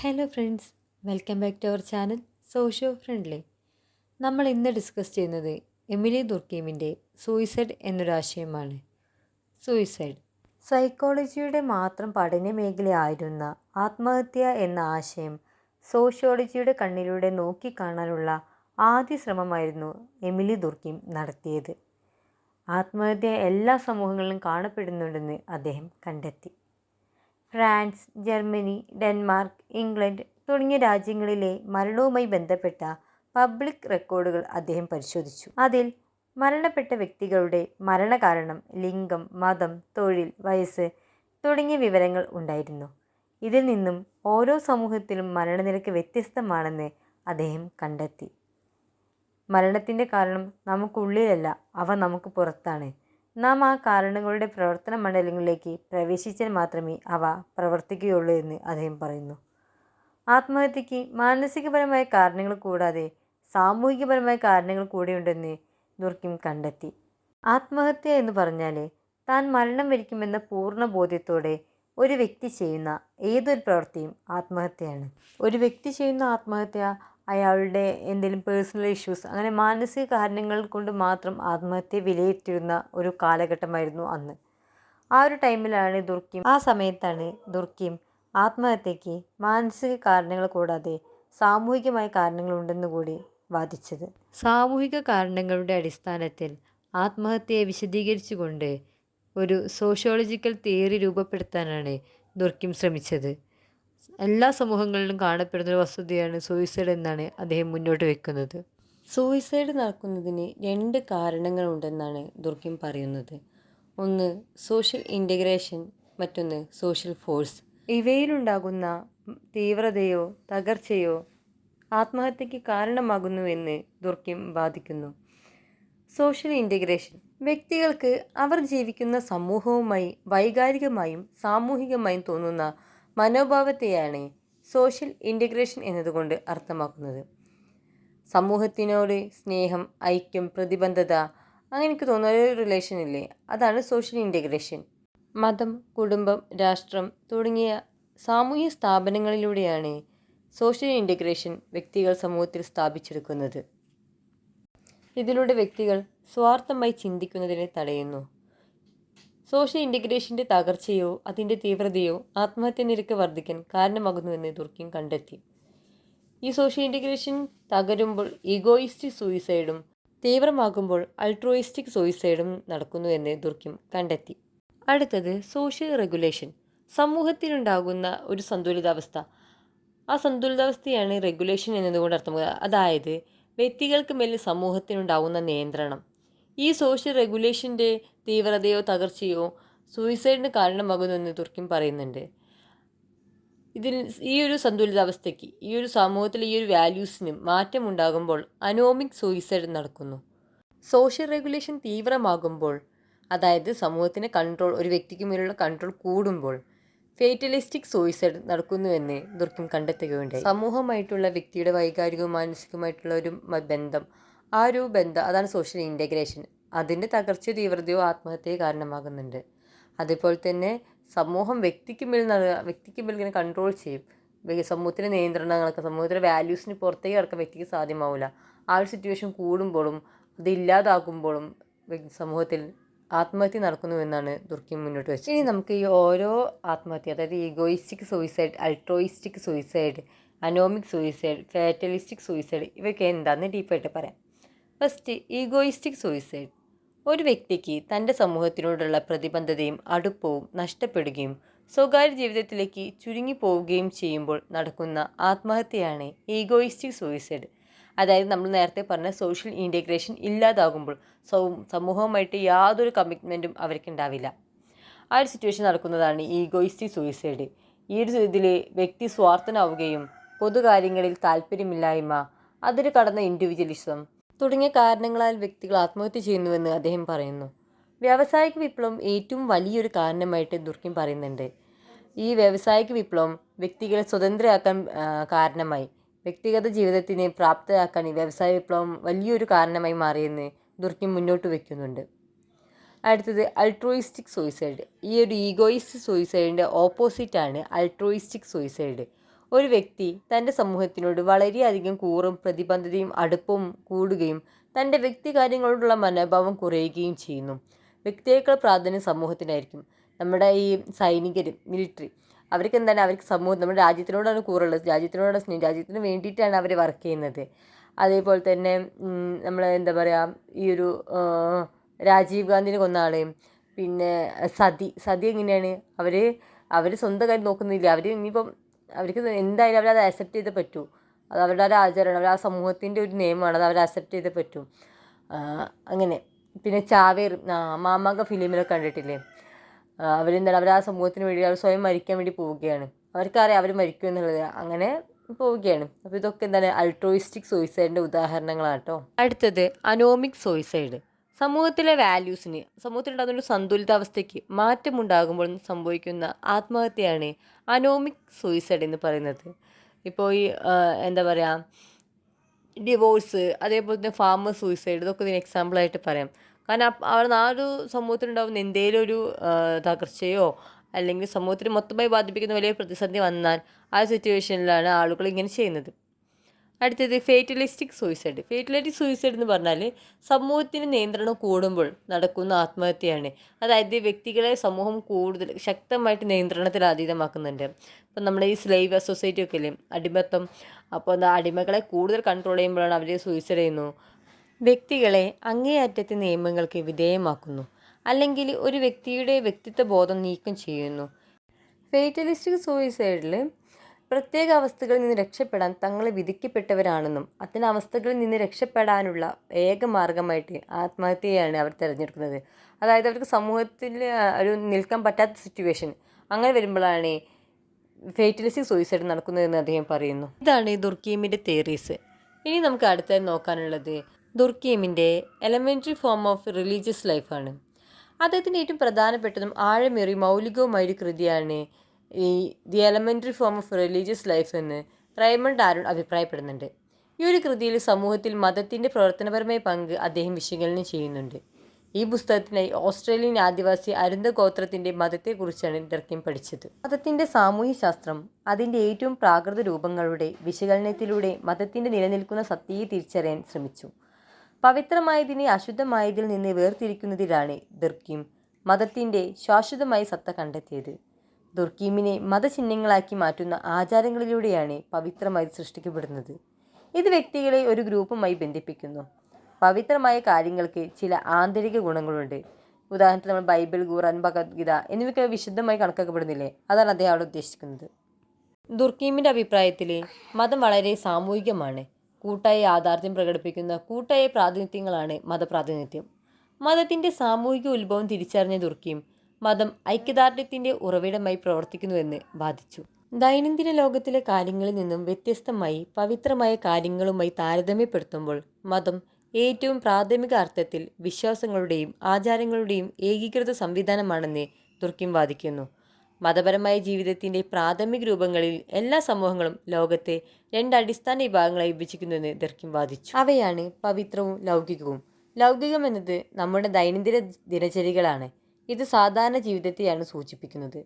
Hello friends, welcome back to our channel socio friendly. നമ്മൾ ഇന്ന് discuss ചെയ്യുന്നത് Emile ദുർക്കീമിൻ്റെ സൂയിസൈഡ് എന്നൊരാശയമാണ്. സൂയിസൈഡ് സൈക്കോളജിയുടെ മാത്രം പഠന മേഖലയായിരുന്ന ആത്മഹത്യ എന്ന ആശയം സോഷ്യോളജിയുടെ കണ്ണിലൂടെ നോക്കിക്കാണാനുള്ള ആദ്യ ശ്രമമായിരുന്നു എമിലി ദുർക്കീം നടത്തിയത്. ആത്മഹത്യ എല്ലാ സമൂഹങ്ങളിലും കാണപ്പെടുന്നുണ്ടെന്ന് അദ്ദേഹം കണ്ടെത്തി. ഫ്രാൻസ്, ജർമ്മനി, ഡെൻമാർക്ക്, ഇംഗ്ലണ്ട് തുടങ്ങിയ രാജ്യങ്ങളിലെ മരണവുമായി ബന്ധപ്പെട്ട പബ്ലിക് റെക്കോർഡുകൾ അദ്ദേഹം പരിശോധിച്ചു. അതിൽ മരണപ്പെട്ട വ്യക്തികളുടെ മരണകാരണം, ലിംഗം, മതം, തൊഴിൽ, വയസ്സ് തുടങ്ങിയ വിവരങ്ങൾ ഉണ്ടായിരുന്നു. ഇതിൽ നിന്നും ഓരോ സമൂഹത്തിലും മരണനിരക്ക് വ്യത്യസ്തമാണെന്ന് അദ്ദേഹം കണ്ടെത്തി. മരണത്തിൻ്റെ കാരണം നമുക്കുള്ളിലല്ല, അവ നമുക്ക് പുറത്താണ്. നാം ആ കാരണങ്ങളുടെ പ്രവർത്തന മണ്ഡലങ്ങളിലേക്ക് പ്രവേശിച്ചാൽ മാത്രമേ അവ പ്രവർത്തിക്കുകയുള്ളൂ എന്ന് അദ്ദേഹം പറയുന്നു. ആത്മഹത്യക്ക് മാനസികപരമായ കാരണങ്ങൾ കൂടാതെ സാമൂഹികപരമായ കാരണങ്ങൾ കൂടിയുണ്ടെന്ന് ദുർക്കീം കണ്ടെത്തി. ആത്മഹത്യ എന്ന് പറഞ്ഞാൽ താൻ മരണം വരിക്കുമെന്ന പൂർണ്ണ ബോധ്യത്തോടെ ഒരു വ്യക്തി ചെയ്യുന്ന ഏതൊരു പ്രവൃത്തിയും ആത്മഹത്യയാണ്. ഒരു വ്യക്തി ചെയ്യുന്ന ആത്മഹത്യ അയാളുടെ എന്തെങ്കിലും പേഴ്സണൽ ഇഷ്യൂസ്, അങ്ങനെ മാനസിക കാരണങ്ങൾ കൊണ്ട് മാത്രം ആത്മഹത്യ വിലയിരുത്തിയിരുന്ന ഒരു കാലഘട്ടമായിരുന്നു അന്ന്. ആ ഒരു ടൈമിലാണ് ആ സമയത്താണ് ദുർക്കീം ആത്മഹത്യക്ക് മാനസിക കാരണങ്ങൾ കൂടാതെ സാമൂഹികമായ കാരണങ്ങളുണ്ടെന്ന് കൂടി വാദിച്ചത്. സാമൂഹിക കാരണങ്ങളുടെ അടിസ്ഥാനത്തിൽ ആത്മഹത്യയെ വിശദീകരിച്ചുകൊണ്ട് ഒരു സോഷ്യോളജിക്കൽ തിയറി രൂപപ്പെടുത്താനാണ് ദുർക്കീം ശ്രമിച്ചത്. എല്ലാ സമൂഹങ്ങളിലും കാണപ്പെടുന്ന ഒരു വസ്തുതയാണ് സൂയിസൈഡ് എന്നാണ് അദ്ദേഹം മുന്നോട്ട് വെക്കുന്നത്. സൂയിസൈഡ് നടക്കുന്നതിന് 2 കാരണങ്ങളുണ്ടെന്നാണ് ദുർക്കീം പറയുന്നത്. ഒന്ന് സോഷ്യൽ ഇൻ്റഗ്രേഷൻ, മറ്റൊന്ന് സോഷ്യൽ ഫോഴ്സ്. ഇവയിലുണ്ടാകുന്ന തീവ്രതയോ തകർച്ചയോ ആത്മഹത്യക്ക് കാരണമാകുന്നുവെന്ന് ദുർക്കീം വാദിക്കുന്നു. സോഷ്യൽ ഇൻ്റഗ്രേഷൻ വ്യക്തികൾക്ക് അവർ ജീവിക്കുന്ന സമൂഹവുമായി വൈകാരികമായും സാമൂഹികമായും തോന്നുന്ന മനോഭാവത്തെയാണ് സോഷ്യൽ ഇൻ്റഗ്രേഷൻ എന്നതുകൊണ്ട് അർത്ഥമാക്കുന്നത്. സമൂഹത്തിനോട് സ്നേഹം, ഐക്യം, പ്രതിബദ്ധത, അങ്ങനെ എനിക്ക് തോന്നുന്ന ഒരു റിലേഷൻ ഇല്ലേ, അതാണ് സോഷ്യൽ ഇൻ്റഗ്രേഷൻ. മതം, കുടുംബം, രാഷ്ട്രം തുടങ്ങിയ സാമൂഹ്യ സ്ഥാപനങ്ങളിലൂടെയാണ് സോഷ്യൽ ഇൻ്റഗ്രേഷൻ വ്യക്തികൾ സമൂഹത്തിൽ സ്ഥാപിച്ചെടുക്കുന്നത്. ഇതിലൂടെ വ്യക്തികൾ സ്വാർത്ഥമായി ചിന്തിക്കുന്നതിനെ തടയുന്നു. സോഷ്യൽ ഇൻ്റഗ്രേഷൻ്റെ തകർച്ചയോ അതിൻ്റെ തീവ്രതയോ ആത്മഹത്യ നിരക്ക് വർദ്ധിക്കാൻ കാരണമാകുന്നുവെന്ന് ദുർക്കീം കണ്ടെത്തി. ഈ സോഷ്യൽ ഇൻ്റഗ്രേഷൻ തകരുമ്പോൾ ഈഗോയിസ്റ്റിക് സൂയിസൈഡും തീവ്രമാകുമ്പോൾ അൾട്രോയിസ്റ്റിക് സൂയിസൈഡും നടക്കുന്നുവെന്ന് ദുർക്കീം കണ്ടെത്തി. അടുത്തത് സോഷ്യൽ റെഗുലേഷൻ. സമൂഹത്തിലുണ്ടാകുന്ന ഒരു സന്തുലിതാവസ്ഥ, ആ സന്തുലിതാവസ്ഥയാണ് റെഗുലേഷൻ എന്നതുകൊണ്ട് അർത്ഥമാക്കുക. അതായത് വ്യക്തികൾക്ക് മേൽ സമൂഹത്തിനുണ്ടാകുന്ന നിയന്ത്രണം. ഈ സോഷ്യൽ റെഗുലേഷൻ്റെ തീവ്രതയോ തകർച്ചയോ സൂയിസൈഡിന് കാരണമാകുന്നുവെന്ന് ദുർക്കീം പറയുന്നുണ്ട്. ഈ ഒരു സന്തുലിതാവസ്ഥയ്ക്ക്, ഈ ഒരു സമൂഹത്തിൽ ഈ ഒരു വാല്യൂസിന് മാറ്റം ഉണ്ടാകുമ്പോൾ അനോമിക് സൂയിസൈഡ് നടക്കുന്നു. സോഷ്യൽ റെഗുലേഷൻ തീവ്രമാകുമ്പോൾ, അതായത് സമൂഹത്തിന് കൺട്രോൾ, ഒരു വ്യക്തിക്ക് മേലുള്ള കൺട്രോൾ കൂടുമ്പോൾ ഫേറ്റലിസ്റ്റിക് സൂയിസൈഡ് നടക്കുന്നുവെന്ന് ദുർക്കീം കണ്ടെത്തുകയുണ്ടായി. സമൂഹമായിട്ടുള്ള വ്യക്തിയുടെ വൈകാരികവും മാനസികവുമായിട്ടുള്ള ഒരു ബന്ധം, ആ ഒരു ബന്ധം, അതാണ് സോഷ്യൽ ഇൻ്റഗ്രേഷൻ. അതിൻ്റെ തകർച്ചയോ തീവ്രതയോ ആത്മഹത്യയെ കാരണമാകുന്നുണ്ട്. അതുപോലെ തന്നെ സമൂഹം വ്യക്തിക്ക് മേൽ ഇങ്ങനെ കൺട്രോൾ ചെയ്യും. സമൂഹത്തിലെ നിയന്ത്രണങ്ങളൊക്കെ, സമൂഹത്തിലെ വാല്യൂസിന് പുറത്തേക്ക് കിടക്കാൻ വ്യക്തിക്ക് സാധ്യമാവില്ല. ആ ഒരു സിറ്റുവേഷൻ കൂടുമ്പോഴും അത് ഇല്ലാതാകുമ്പോഴും സമൂഹത്തിൽ ആത്മഹത്യ നടക്കുന്നുവെന്നാണ് ദുർക്കീം മുന്നോട്ട് വെച്ചത്. ഇനി നമുക്ക് ഈ ഓരോ ആത്മഹത്യ, അതായത് egoistic suicide, altruistic suicide, anomic suicide, fatalistic suicide, ഇവയൊക്കെ എന്താണെന്ന് ഡീപ്പായിട്ട് പറയാം. First, egoistic suicide. ഒരു വ്യക്തിക്ക് തൻ്റെ സമൂഹത്തിനോടുള്ള പ്രതിബദ്ധതയും അടുപ്പവും നഷ്ടപ്പെടുകയും സ്വകാര്യ ജീവിതത്തിലേക്ക് ചുരുങ്ങിപ്പോവുകയും ചെയ്യുമ്പോൾ നടക്കുന്ന ആത്മഹത്യയാണ് ഈഗോയിസ്റ്റിക് സൂയിസൈഡ്. അതായത് നമ്മൾ നേരത്തെ പറഞ്ഞ സോഷ്യൽ ഇൻ്റഗ്രേഷൻ ഇല്ലാതാകുമ്പോൾ സമൂഹവുമായിട്ട് യാതൊരു കമ്മിറ്റ്മെൻറ്റും അവർക്കുണ്ടാവില്ല. ആ ഒരു സിറ്റുവേഷൻ നടക്കുന്നതാണ് ഈഗോയിസ്റ്റിക് സൂയിസൈഡ്. ഈ ഒരു ഇതിൽ വ്യക്തി സ്വാർത്ഥനാവുകയും പൊതുകാര്യങ്ങളിൽ താല്പര്യമില്ലായ്മ, അതിന് കടന്ന ഇൻഡിവിജ്വലിസം തുടങ്ങിയ കാരണങ്ങളാൽ വ്യക്തികൾ ആത്മഹത്യ ചെയ്യുന്നുവെന്ന് അദ്ദേഹം പറയുന്നു. വ്യാവസായിക വിപ്ലവം ഏറ്റവും വലിയൊരു കാരണമായിട്ട് ദുർക്കീം പറയുന്നുണ്ട്. ഈ വ്യാവസായിക വിപ്ലവം വ്യക്തികളെ സ്വതന്ത്രയാക്കാൻ കാരണമായി, വ്യക്തിഗത ജീവിതത്തിന് പ്രാപ്തരാക്കാൻ ഈ വ്യവസായ വിപ്ലവം വലിയൊരു കാരണമായി മാറിയെന്ന് ദുർക്കീം മുന്നോട്ട് വയ്ക്കുന്നുണ്ട്. അടുത്തത് അൾട്രോയിസ്റ്റിക് സൂയിസൈഡ്. ഈ ഒരു ഈഗോയിസ്റ്റ് സൂയിസൈഡിൻ്റെ ഓപ്പോസിറ്റാണ് അൾട്രോയിസ്റ്റിക് സൂയിസൈഡ്. ഒരു വ്യക്തി തൻ്റെ സമൂഹത്തിനോട് വളരെയധികം കൂറും പ്രതിബദ്ധതയും അടുപ്പവും കൂടുകയും തൻ്റെ വ്യക്തികാര്യങ്ങളോടുള്ള മനോഭാവം കുറയുകയും ചെയ്യുന്നു. വ്യക്തിയേക്കാൾ പ്രാധാന്യം സമൂഹത്തിനായിരിക്കും. നമ്മുടെ ഈ സൈനികർ, മിലിറ്ററി, അവർക്ക് എന്താണ്, അവർക്ക് സമൂഹം, നമ്മുടെ രാജ്യത്തിനോടാണ് കൂറുള്ളത്, രാജ്യത്തിനോടാണ് സ്നേഹം, രാജ്യത്തിന് വേണ്ടിയിട്ടാണ് അവർ വർക്ക് ചെയ്യുന്നത്. അതേപോലെ തന്നെ നമ്മൾ എന്താ പറയുക, ഈ ഒരു രാജീവ് ഗാന്ധിനെ കൊന്ന ആളെയും, പിന്നെ സതി എങ്ങനെയാണ്, അവർ സ്വന്തം കാര്യം നോക്കുന്നില്ല. അവർ ഇനിയിപ്പം അവർക്ക് എന്തായാലും അവരത് അക്സെപ്റ്റ് ചെയ്തേ പറ്റൂ. അത് അവരുടെ ഒരു ആചാരമാണ്, അവർ ആ സമൂഹത്തിൻ്റെ ഒരു നിയമമാണ്, അത് അവർ അക്സെപ്റ്റ് ചെയ്തേ പറ്റൂ. അങ്ങനെ പിന്നെ ചാവേർ, മാമാങ്ക ഫിലിമിലൊക്കെ കണ്ടിട്ടില്ലേ, അവരെന്താണ്, അവർ ആ സമൂഹത്തിന് വേണ്ടി അവർ സ്വയം മരിക്കാൻ വേണ്ടി പോവുകയാണ്. അവർക്കറിയാം അവർ മരിക്കും എന്നുള്ളത്, അങ്ങനെ പോവുകയാണ്. അപ്പോൾ ഇതൊക്കെ എന്താണ്, അൾട്രോയിസ്റ്റിക് സൂയിസൈഡിൻ്റെ ഉദാഹരണങ്ങളാണ് കേട്ടോ. അടുത്തത് അനോമിക് സൂയിസൈഡ്. സമൂഹത്തിലെ വാല്യൂസിന്, സമൂഹത്തിലുണ്ടാകുന്ന ഒരു സന്തുലിതാവസ്ഥയ്ക്ക് മാറ്റമുണ്ടാകുമ്പോൾ സംഭവിക്കുന്ന ആത്മഹത്യയാണ് അനോമിക് സൂയിസൈഡ് എന്ന് പറയുന്നത്. ഇപ്പോൾ ഈ എന്താ പറയുക, ഡിവോഴ്സ്, അതേപോലെ തന്നെ ഫാമർ സൂയിസൈഡ്, ഇതൊക്കെ ഇതിന് എക്സാമ്പിളായിട്ട് പറയാം. കാരണം അവിടെ ആ ഒരു സമൂഹത്തിലുണ്ടാകുന്ന എന്തെങ്കിലും ഒരു തകർച്ചയോ അല്ലെങ്കിൽ സമൂഹത്തിന് മൊത്തമായി ബാധിപ്പിക്കുന്ന വലിയ പ്രതിസന്ധി വന്നാൽ ആ സിറ്റുവേഷനിലാണ് ആളുകൾ ഇങ്ങനെ ചെയ്യുന്നത്. അടുത്തത് ഫേറ്റലിസ്റ്റിക് സൂയിസൈഡ്. ഫേറ്റലിസ്റ്റിക് സൂയിസൈഡ് എന്ന് പറഞ്ഞാൽ സമൂഹത്തിന് നിയന്ത്രണം കൂടുമ്പോൾ നടക്കുന്ന ആത്മഹത്യയാണ്. അതായത് വ്യക്തികളെ സമൂഹം കൂടുതൽ ശക്തമായിട്ട് നിയന്ത്രണത്തിൽ അതീതമാക്കുന്നുണ്ട്. ഇപ്പം നമ്മുടെ ഈ സ്ലേവ് സൊസൈറ്റി ഒക്കെ ഇല്ലേ, അടിമത്തം, അപ്പോൾ എന്താ, അടിമകളെ കൂടുതൽ കൺട്രോൾ ചെയ്യുമ്പോഴാണ് അവർ സൂയിസൈഡ് ചെയ്യുന്നു. വ്യക്തികളെ അങ്ങേയറ്റത്തെ നിയമങ്ങൾക്ക് വിധേയമാക്കുന്നു, അല്ലെങ്കിൽ ഒരു വ്യക്തിയുടെ വ്യക്തിത്വ ബോധം നീക്കം ചെയ്യുന്നു. ഫേറ്റലിസ്റ്റിക് സൂയിസൈഡിൽ പ്രത്യേക അവസ്ഥകളിൽ നിന്ന് രക്ഷപ്പെടാൻ തങ്ങൾ വിധിക്കപ്പെട്ടവരാണെന്നും അത്തരം അവസ്ഥകളിൽ നിന്ന് രക്ഷപ്പെടാനുള്ള ഏക മാർഗമായിട്ട് ആത്മഹത്യയാണ് അവർ തിരഞ്ഞെടുക്കുന്നത്. അതായത് അവർക്ക് സമൂഹത്തിൽ ഒരു നിൽക്കാൻ പറ്റാത്ത സിറ്റുവേഷൻ അങ്ങനെ വരുമ്പോഴാണ് ഫേറ്റലിസ്റ്റിക് സൂയിസൈഡ് നടക്കുന്നതെന്ന് അദ്ദേഹം പറയുന്നു. ഇതാണ് ദുർക്കീമിൻ്റെ തിയറീസ്. ഇനി നമുക്ക് അടുത്തായി നോക്കാനുള്ളത് ദുർക്കീമിൻ്റെ എലമെൻ്ററി ഫോം ഓഫ് റിലീജിയസ് ലൈഫാണ്. അദ്ദേഹത്തിൻ്റെ ഏറ്റവും പ്രധാനപ്പെട്ടതും ആഴമേറിയ മൗലികവുമായൊരു കൃതിയാണ് ഈ the elementary form of religious life എന്ന് റൈമണ്ട് ആരോൺ അഭിപ്രായപ്പെടുന്നുണ്ട്. ഈ ഒരു കൃതിയിൽ സമൂഹത്തിൽ മതത്തിൻ്റെ പ്രവർത്തനപരമായ പങ്ക് അദ്ദേഹം വിശകലനം ചെയ്യുന്നുണ്ട്. ഈ പുസ്തകത്തിനായി ഓസ്ട്രേലിയൻ ആദിവാസി അരുന്ത ഗോത്രത്തിൻ്റെ മതത്തെക്കുറിച്ചാണ് ഡർക്കീം പഠിച്ചത്. മതത്തിൻ്റെ സാമൂഹ്യശാസ്ത്രം അതിൻ്റെ ഏറ്റവും പ്രാകൃത രൂപങ്ങളുടെ വിശകലനത്തിലൂടെ മതത്തിൻ്റെ നിലനിൽക്കുന്ന സത്യയെ തിരിച്ചറിയാൻ ശ്രമിച്ചു. പവിത്രമായതിനെ അശുദ്ധമായതിൽ നിന്ന് വേർതിരിക്കുന്നതിലാണ് ദുർക്കീം മതത്തിൻ്റെ ശാശ്വതമായ സത്ത കണ്ടെത്തിയത്. ദുർക്കീമിനെ മതചിഹ്നങ്ങളാക്കി മാറ്റുന്ന ആചാരങ്ങളിലൂടെയാണ് പവിത്രമായി സൃഷ്ടിക്കപ്പെടുന്നത്. ഇത് വ്യക്തികളെ ഒരു ഗ്രൂപ്പുമായി ബന്ധിപ്പിക്കുന്നു. പവിത്രമായ കാര്യങ്ങൾക്ക് ചില ആന്തരിക ഗുണങ്ങളുണ്ട്. ഉദാഹരണത്തിന് നമ്മൾ ബൈബിൾ, ഖുർആൻ, ഭഗവത്ഗീത എന്നിവയ്ക്ക് വിശുദ്ധമായി കണക്കാക്കപ്പെടുന്നില്ലേ, അതാണ് അദ്ദേഹം അവിടെ ഉദ്ദേശിക്കുന്നത്. ദുർക്കീമിൻ്റെ അഭിപ്രായത്തിൽ മതം വളരെ സാമൂഹികമാണ്. കൂട്ടായ യാഥാർത്ഥ്യം പ്രകടിപ്പിക്കുന്ന കൂട്ടായ പ്രാതിനിധ്യങ്ങളാണ് മതപ്രാതിനിധ്യം. മതത്തിൻ്റെ സാമൂഹിക ഉത്ഭവം തിരിച്ചറിഞ്ഞ ദുർക്കീം മതം ഐക്യദാർഢ്യത്തിൻ്റെ ഉറവിടമായി പ്രവർത്തിക്കുന്നുവെന്ന് വാദിച്ചു. ദൈനംദിന ലോകത്തിലെ കാര്യങ്ങളിൽ നിന്നും വ്യത്യസ്തമായി പവിത്രമായ കാര്യങ്ങളുമായി താരതമ്യപ്പെടുത്തുമ്പോൾ മതം ഏറ്റവും പ്രാഥമിക അർത്ഥത്തിൽ വിശ്വാസങ്ങളുടെയും ആചാരങ്ങളുടെയും ഏകീകൃത സംവിധാനമാണെന്ന് ദുർക്കീം വാദിക്കുന്നു. മതപരമായ ജീവിതത്തിൻ്റെ പ്രാഥമിക രൂപങ്ങളിൽ എല്ലാ സമൂഹങ്ങളും ലോകത്തെ 2 അടിസ്ഥാന വിഭാഗങ്ങളായി വിഭജിക്കുന്നുവെന്ന് ദുർക്കീം വാദിച്ചു. അവയാണ് പവിത്രവും ലൗകികവും. ലൗകികം എന്നത് നമ്മുടെ ദൈനംദിന ദിനചര്യകളാണ്. ഇത് സാധാരണ ജീവിതത്തെയാണ് സൂചിപ്പിക്കുന്നത്.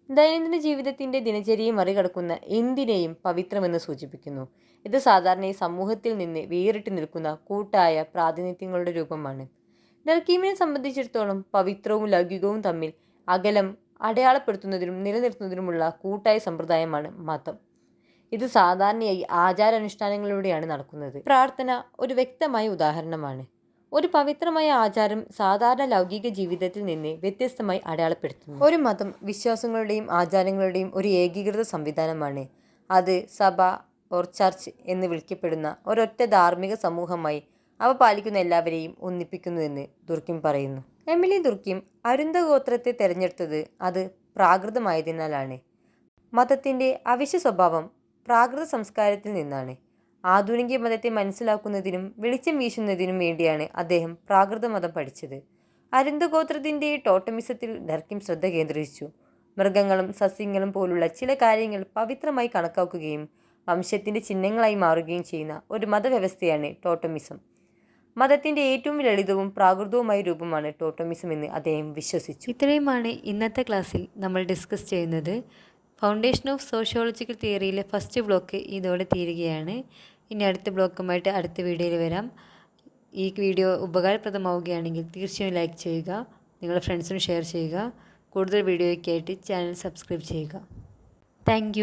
ദൈനംദിന ജീവിതത്തിൻ്റെ ദിനചര്യയെ മറികടക്കുന്ന എന്തിനേയും പവിത്രമെന്ന് സൂചിപ്പിക്കുന്നു. ഇത് സാധാരണയായി സമൂഹത്തിൽ നിന്ന് വേറിട്ട് നിൽക്കുന്ന കൂട്ടായ പ്രാതിനിധ്യങ്ങളുടെ രൂപമാണ്. ദർക്കീമിനെ സംബന്ധിച്ചിടത്തോളം പവിത്രവും ലൗകികവും തമ്മിൽ അകലം അടയാളപ്പെടുത്തുന്നതിനും നിലനിർത്തുന്നതിനുമുള്ള കൂട്ടായ സമ്പ്രദായമാണ് മതം. ഇത് സാധാരണയായി ആചാരാനുഷ്ഠാനങ്ങളിലൂടെയാണ് നടക്കുന്നത്. പ്രാർത്ഥന ഒരു വ്യക്തമായ ഉദാഹരണമാണ്. ഒരു പവിത്രമായ ആചാരം സാധാരണ ലൗകിക ജീവിതത്തിൽ നിന്ന് വ്യത്യസ്തമായി അടയാളപ്പെടുത്തുന്നു. ഒരു മതം വിശ്വാസങ്ങളുടെയും ആചാരങ്ങളുടെയും ഒരു ഏകീകൃത സംവിധാനമാണ്. അത് സഭ ഓർ ചർച്ച് എന്ന് വിളിക്കപ്പെടുന്ന ഒരൊറ്റ ധാർമ്മിക സമൂഹമായി അവ പാലിക്കുന്ന എല്ലാവരെയും ഒന്നിപ്പിക്കുന്നുവെന്ന് ദുർക്കീം പറയുന്നു. എമിലി ദുർക്കീം അരുന്ത ഗോത്രത്തെ തിരഞ്ഞെടുത്തത് അത് പ്രാകൃതമായതിനാലാണ്. മതത്തിൻ്റെ അവശ്യ സ്വഭാവം പ്രാകൃത സംസ്കാരത്തിൽ നിന്നാണ്. ആധുനിക മതത്തെ മനസ്സിലാക്കുന്നതിനും വെളിച്ചം വീശുന്നതിനും വേണ്ടിയാണ് അദ്ദേഹം പ്രാകൃത മതം പഠിച്ചത്. അരുന്ത ഗോത്രത്തിൻ്റെ ടോട്ടമിസത്തിൽ ദർക്കീം ശ്രദ്ധ കേന്ദ്രീകരിച്ചു. മൃഗങ്ങളും സസ്യങ്ങളും പോലുള്ള ചില കാര്യങ്ങൾ പവിത്രമായി കണക്കാക്കുകയും വംശത്തിൻ്റെ ചിഹ്നങ്ങളായി മാറുകയും ചെയ്യുന്ന ഒരു മതവ്യവസ്ഥയാണ് ടോട്ടമിസം. മതത്തിൻ്റെ ഏറ്റവും ലളിതവും പ്രാകൃതവുമായ രൂപമാണ് ടോട്ടമിസം എന്ന് അദ്ദേഹം വിശ്വസിച്ചു. ഇത്രയുമാണ് ഇന്നത്തെ ക്ലാസ്സിൽ നമ്മൾ ഡിസ്കസ് ചെയ്യുന്നത്. ഫൗണ്ടേഷൻ ഓഫ് സോഷ്യോളജിക്കൽ തിയറിയിലെ ഫസ്റ്റ് ബ്ലോക്ക് ഇതോടെ തീരുകയാണ്. ഇനി അടുത്ത ബ്ലോക്കുമായിട്ട് അടുത്ത വീഡിയോയിൽ വരാം. ഈ വീഡിയോ ഉപകാരപ്രദമാവുകയാണെങ്കിൽ തീർച്ചയായും ലൈക്ക് ചെയ്യുക, നിങ്ങളുടെ ഫ്രണ്ട്സിന് ഷെയർ ചെയ്യുക. കൂടുതൽ വീഡിയോയ്ക്കായിട്ട് ചാനൽ സബ്സ്ക്രൈബ് ചെയ്യുക. താങ്ക്